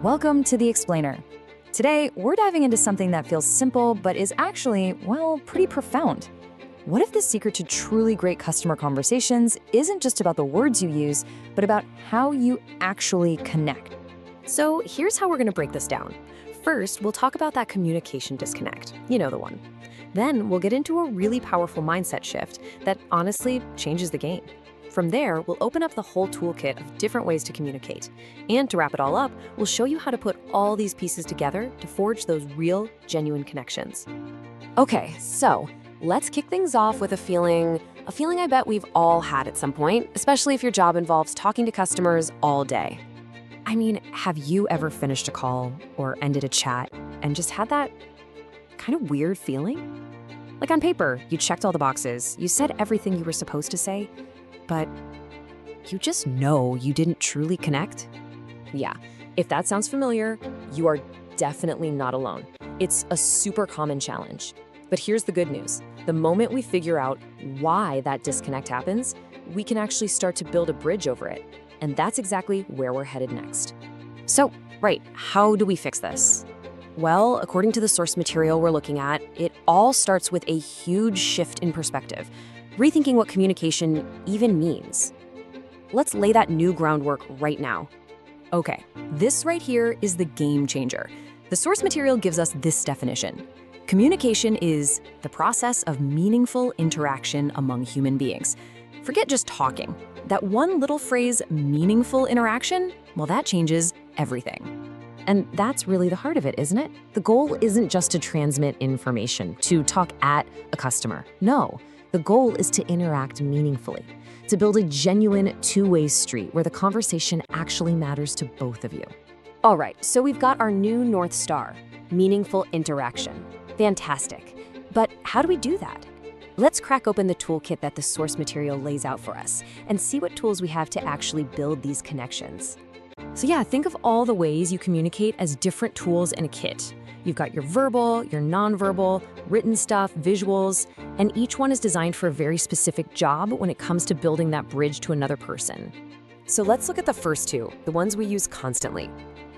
Welcome to The Explainer. Today, we're diving into something that feels simple but is actually, well, pretty profound. What if the secret to truly great customer conversations isn't just about the words you use, but about how you actually connect? So here's how we're going to break this down. First, we'll talk about that communication disconnect. You know the one. Then we'll get into a really powerful mindset shift that honestly changes the game. From there, we'll open up the whole toolkit of different ways to communicate. And to wrap it all up, we'll show you how to put all these pieces together to forge those real, genuine connections. Okay, so let's kick things off with a feeling I bet we've all had at some point, especially if your job involves talking to customers all day. I mean, have you ever finished a call or ended a chat and just had that kind of weird feeling? Like on paper, you checked all the boxes, you said everything you were supposed to say, but you just know you didn't truly connect? Yeah, if that sounds familiar, you are definitely not alone. It's a super common challenge. But here's the good news. The moment we figure out why that disconnect happens, we can actually start to build a bridge over it. And that's exactly where we're headed next. So, right, how do we fix this? Well, according to the source material we're looking at, it all starts with a huge shift in perspective, rethinking what communication even means. Let's lay that new groundwork right now. Okay, this right here is the game changer. The source material gives us this definition. Communication is the process of meaningful interaction among human beings. Forget just talking. That one little phrase, meaningful interaction, well, that changes everything. And that's really the heart of it, isn't it? The goal isn't just to transmit information, to talk at a customer. No, the goal is to interact meaningfully, to build a genuine two-way street where the conversation actually matters to both of you. All right, so we've got our new North Star, meaningful interaction. Fantastic. But how do we do that? Let's crack open the toolkit that the source material lays out for us and see what tools we have to actually build these connections. So yeah, think of all the ways you communicate as different tools in a kit. You've got your verbal, your nonverbal, written stuff, visuals, and each one is designed for a very specific job when it comes to building that bridge to another person. So let's look at the first two, the ones we use constantly.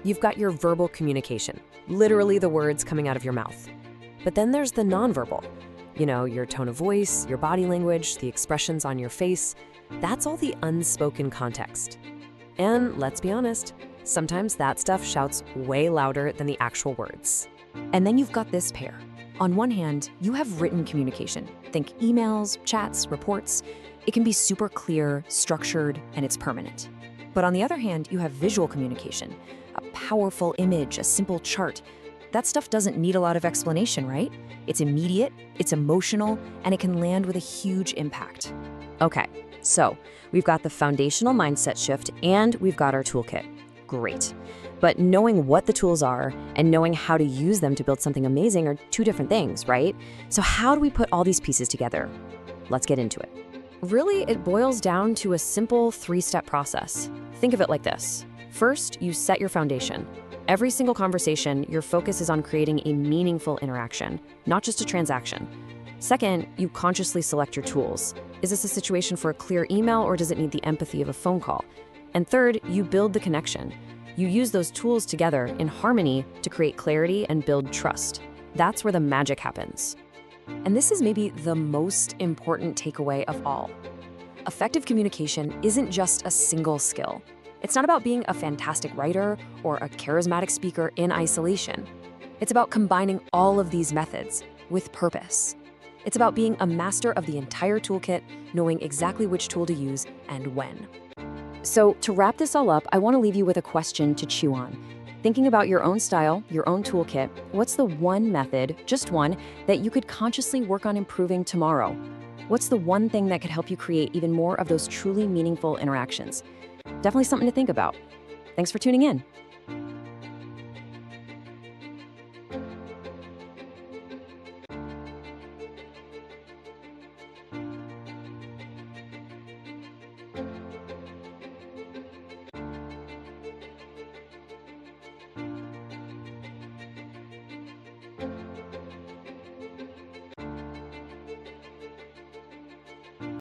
You've got your verbal communication, literally the words coming out of your mouth. But then there's the nonverbal. You know, your tone of voice, your body language, the expressions on your face. That's all the unspoken context. And let's be honest, sometimes that stuff shouts way louder than the actual words. And then you've got this pair. On one hand, you have written communication. Think emails, chats, reports. It can be super clear, structured, and it's permanent. But on the other hand, you have visual communication. A powerful image, a simple chart. That stuff doesn't need a lot of explanation, right? It's immediate, it's emotional, and it can land with a huge impact. Okay, so we've got the foundational mindset shift and we've got our toolkit. Great. But knowing what the tools are and knowing how to use them to build something amazing are two different things, right? So how do we put all these pieces together? Let's get into it. Really, it boils down to a simple three-step process. Think of it like this. First, you set your foundation. Every single conversation, your focus is on creating a meaningful interaction, not just a transaction. Second, you consciously select your tools. Is this a situation for a clear email or does it need the empathy of a phone call? And third, you build the connection. You use those tools together in harmony to create clarity and build trust. That's where the magic happens. And this is maybe the most important takeaway of all. Effective communication isn't just a single skill. It's not about being a fantastic writer or a charismatic speaker in isolation. It's about combining all of these methods with purpose. It's about being a master of the entire toolkit, knowing exactly which tool to use and when. So to wrap this all up, I want to leave you with a question to chew on. Thinking about your own style, your own toolkit, what's the one method, just one, that you could consciously work on improving tomorrow? What's the one thing that could help you create even more of those truly meaningful interactions? Definitely something to think about. Thanks for tuning in.